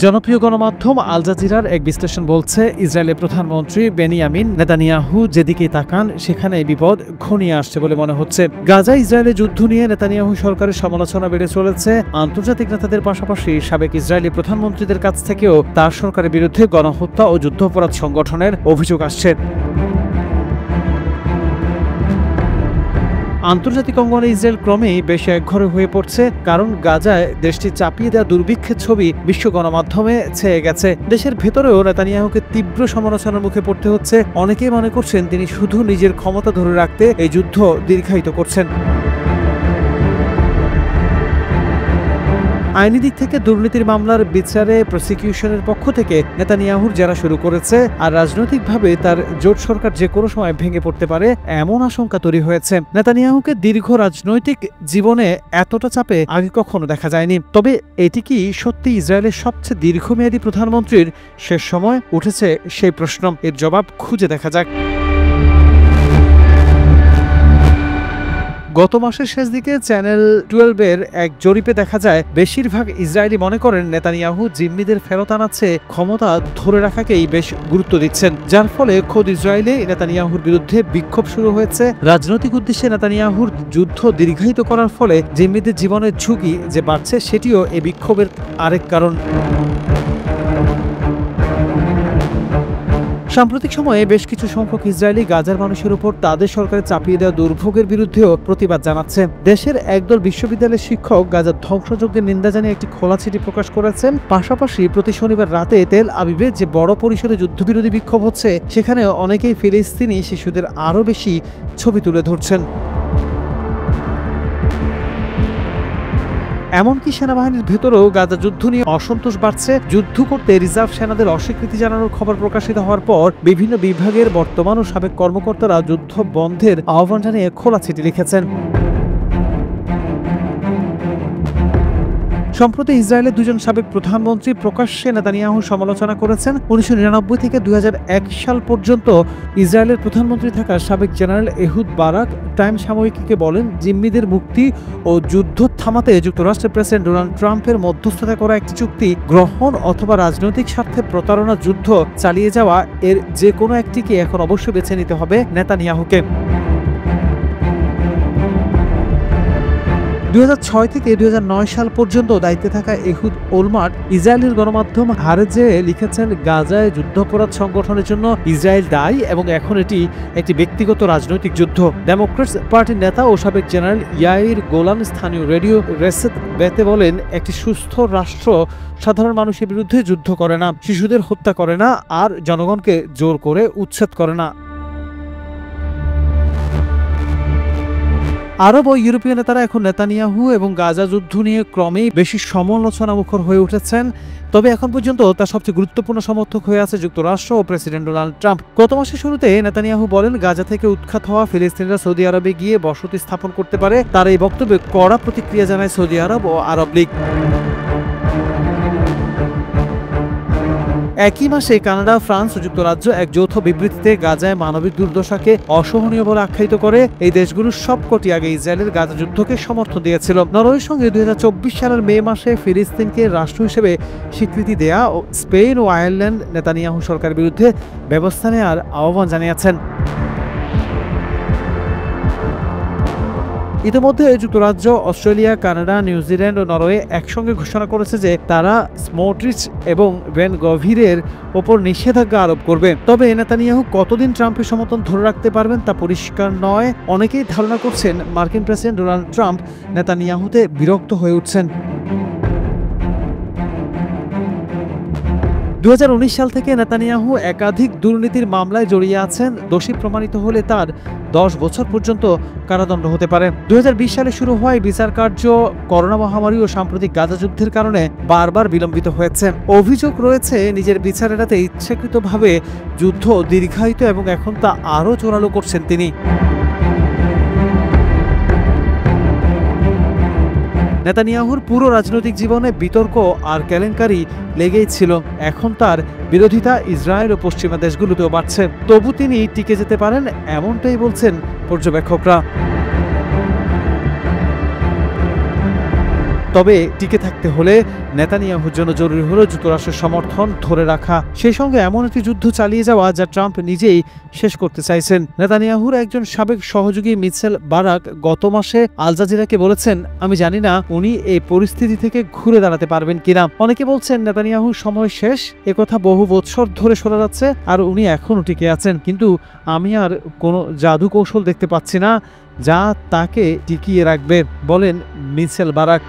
জনপ্রিয় গণমাধ্যম আল জাজিরার এক বিশ্লেষণ বলছে, ইসরায়েলের প্রধানমন্ত্রী বেনিয়ামিন নেতানিয়াহু যেদিকে তাকান সেখানে বিপদ ঘনিয়ে আসছে বলে মনে হচ্ছে। গাজা ইসরায়েলের যুদ্ধ নিয়ে নেতানিয়াহু সরকারের সমালোচনা বেড়ে চলেছে। আন্তর্জাতিক নেতাদের পাশাপাশি সাবেক ইসরায়েলি প্রধানমন্ত্রীদের কাছ থেকেও তার সরকারের বিরুদ্ধে গণহত্যা ও যুদ্ধাপরাধ সংগঠনের অভিযোগ আসছে। আন্তর্জাতিক অঙ্গনে ইসরায়েল ক্রমেই বেশ একঘরে হয়ে পড়ছে, কারণ গাজায় দেশটি চাপিয়ে দেওয়া দুর্ভিক্ষের ছবি বিশ্ব গণমাধ্যমে ছেয়ে গেছে। দেশের ভেতরেও নেতানিয়াহুকে তীব্র সমালোচনার মুখে পড়তে হচ্ছে। অনেকেই মনে করছেন তিনি শুধু নিজের ক্ষমতা ধরে রাখতে এই যুদ্ধ দীর্ঘায়িত করছেন। আইনি দিক থেকে দুর্নীতির মামলার বিচারে প্রসিকিউশনের পক্ষ থেকে নেতানিয়াহুর জেরা শুরু করেছে, আর রাজনৈতিকভাবে তার জোট সরকার যে কোনো সময় ভেঙে পড়তে পারে এমন আশঙ্কা তৈরি হয়েছে। নেতানিয়াহুকে দীর্ঘ রাজনৈতিক জীবনে এতটা চাপে আগে কখনো দেখা যায়নি। তবে এটি কি সত্যি ইসরায়েলের সবচেয়ে দীর্ঘমেয়াদী প্রধানমন্ত্রীর শেষ সময়? উঠেছে সেই প্রশ্ন। এর জবাব খুঁজে দেখা যাক। গত মাসের শেষ দিকে চ্যানেল 12-এর এক জরিপে দেখা যায় বেশিরভাগ ইসরায়েলি মনে করেন নেতানিয়াহু জিম্মিদের ফেরত আনাচ্ছে ক্ষমতা ধরে রাখাকেই বেশ গুরুত্ব দিচ্ছেন, যার ফলে খোদ ইসরায়েলে নেতানিয়াহুর বিরুদ্ধে বিক্ষোভ শুরু হয়েছে। রাজনৈতিক উদ্দেশ্যে নেতানিয়াহুর যুদ্ধ দীর্ঘায়িত করার ফলে জিম্মিদের জীবনের ঝুঁকি যে বাড়ছে সেটিও এই বিক্ষোভের আরেক কারণ। সাম্প্রতিক সময়ে বেশ কিছু সংখ্যক ইসরায়েলি গাজার মানুষের উপর তাদের সরকারের চাপিয়ে দেওয়া দুর্ভোগের বিরুদ্ধেও প্রতিবাদ জানাচ্ছে। দেশের একদল বিশ্ববিদ্যালয়ের শিক্ষক গাজার ধ্বংসযজ্ঞের নিন্দা জানিয়ে একটি খোলা চিঠি প্রকাশ করেছেন। পাশাপাশি প্রতি শনিবার রাতে তেল আবিবে যে বড় পরিসরে যুদ্ধবিরোধী বিক্ষোভ হচ্ছে সেখানে অনেকেই ফিলিস্তিনি শিশুদের আরও বেশি ছবি তুলে ধরছেন। এমনকি সেনাবাহিনীর ভেতরেও গাজা যুদ্ধ নিয়ে অসন্তোষ বাড়ছে। যুদ্ধ করতে রিজার্ভ সেনাদের অস্বীকৃতি জানানোর খবর প্রকাশিত হওয়ার পর বিভিন্ন বিভাগের বর্তমান ও সাবেক কর্মকর্তারা যুদ্ধ বন্ধের আহ্বান জানিয়ে খোলা চিঠি লিখেছেন। সম্প্রতি ইসরায়েলের দুজন সাবেক প্রধানমন্ত্রী প্রকাশ্যে নেতানিয়াহুর সমালোচনা করেছেন। 1999 থেকে 2001 সাল পর্যন্ত ইসরায়েলের প্রধানমন্ত্রী থাকা সাবেক জেনারেল এহুদ বারাক টাইম সাময়িকীকে বলেন, জিম্মিদের মুক্তি ও যুদ্ধ থামাতে যুক্তরাষ্ট্রের প্রেসিডেন্ট ডোনাল্ড ট্রাম্পের মধ্যস্থতা করা একটি চুক্তি গ্রহণ অথবা রাজনৈতিক স্বার্থে প্রতারণা যুদ্ধ চালিয়ে যাওয়া, এর যে কোনো একটিকে এখন অবশ্যই বেছে নিতে হবে নেতানিয়াহুকে। 2006 থেকে 2009 সাল পর্যন্ত দায়িত্বে থাকা এহুদ ওলমার্ট ইসরায়েলের গণমাধ্যম হারেজে লিখেছেন, গাজায় যুদ্ধাপরাধ সংগঠনের জন্য ইসরায়েল দায়ী এবং এখন এটি একটি ব্যক্তিগত রাজনৈতিক যুদ্ধ। ডেমোক্র্যাটস পার্টির নেতা ও সাবেক জেনারেল ইয়াইর গোলান স্থানীয় রেডিও রেসেত বেতে বলেন, একটি সুস্থ রাষ্ট্র সাধারণ মানুষের বিরুদ্ধে যুদ্ধ করে না, শিশুদের হত্যা করে না, আর জনগণকে জোর করে উচ্ছেদ করে না। আরব ও ইউরোপীয় নেতারা এখন নেতানিয়াহু এবং গাজা যুদ্ধ নিয়ে ক্রমেই বেশি সমালোচনা মুখর হয়ে উঠেছেন। তবে এখন পর্যন্ত তার সবচেয়ে গুরুত্বপূর্ণ সমর্থক হয়ে আছে যুক্তরাষ্ট্র ও প্রেসিডেন্ট ডোনাল্ড ট্রাম্প। গত মাসের শুরুতে নেতানিয়াহু বলেন, গাজা থেকে উৎখাত হওয়া ফিলিস্তিনিরা সৌদি আরবে গিয়ে বসতি স্থাপন করতে পারে। তার এই বক্তব্যে কড়া প্রতিক্রিয়া জানায় সৌদি আরব ও আরব লীগ। একই মাসে কানাডা, ফ্রান্স ও যুক্তরাজ্য এক যৌথ বিবৃতিতে গাজায় মানবিক দুর্দশাকে অসহনীয় বলে আখ্যায়িত করে। এই দেশগুলোর সবকটি আগে ইসরায়েলের গাজা যুদ্ধকে সমর্থন দিয়েছিল। নরওয়ের সঙ্গে 2024 সালের মে মাসে ফিলিস্তিনকে রাষ্ট্র হিসেবে স্বীকৃতি দেয়া ও স্পেন ও আয়ারল্যান্ড নেতানিয়াহু সরকারের বিরুদ্ধে ব্যবস্থা নেওয়ার আহ্বান জানিয়েছেন। ইতিমধ্যে যুক্তরাজ্য, অস্ট্রেলিয়া, কানাডা, নিউজিল্যান্ড ও নরওয়ে একসঙ্গে ঘোষণা করেছে যে তারা স্মোট্রিচ এবং ভ্যান গভিরের ওপর নিষেধাজ্ঞা আরোপ করবে। তবে নেতানিয়াহু কতদিন ট্রাম্পের সমর্থন ধরে রাখতে পারবেন তা পরিষ্কার নয়। অনেকেই ধারণা করছেন মার্কিন প্রেসিডেন্ট ডোনাল্ড ট্রাম্প নেতানিয়াহুতে বিরক্ত হয়ে উঠছেন। 2019 সাল থেকে নেতানিয়াহু একাধিক দুর্নীতির মামলায় জড়িয়ে আছেন। দোষী প্রমাণিত হলে তার 10 বছর পর্যন্ত কারাদণ্ড হতে পারে। 2020 সালে শুরু হওয়া বিচার কার্য করোনা মহামারী ও সাম্প্রতিক গাজা যুদ্ধের কারণে বারবার বিলম্বিত হয়েছে। অভিযোগ রয়েছে নিজের বিচার এড়াতে ইচ্ছাকৃতভাবে যুদ্ধ দীর্ঘায়িত এবং এখন তা আরও জোরালো করছেন তিনি। নেতানিয়াহুর পুরো রাজনৈতিক জীবনে বিতর্ক আর কেলেঙ্কারি লেগেই ছিল। এখন তার বিরোধিতা ইসরায়েল ও পশ্চিমা দেশগুলোতেও বাড়ছে। তবু তিনি টিকে যেতে পারেন এমনটাই বলছেন পর্যবেক্ষকরা। তবে টিকে থাকতে হলে নেতানিয়াহুর জন্য জরুরি হলো যুক্তরাষ্ট্রের সমর্থন ধরে রাখা, সেই সঙ্গে এমন একটি যুদ্ধ চালিয়ে যাওয়া যা ট্রাম্প নিজেই শেষ করতে চাইছেন। নেতানিয়াহুর একজন সাবেক সহযোগী মিচেল বারাক গত মাসে আল জাজিরাকে বলেছেন, আমি জানি না উনি এই পরিস্থিতি থেকে ঘুরে দাঁড়াতে পারবেন কিনা। অনেকে বলছেন নেতানিয়াহুর সময় শেষ, একথা বহু বছর ধরে শোনা যাচ্ছে, আর উনি এখনও টিকে আছেন। কিন্তু আমি আর কোনো জাদু কৌশল দেখতে পাচ্ছি না যা তাকে টিকিয়ে রাখবে, বলেন মিচেল বারাক।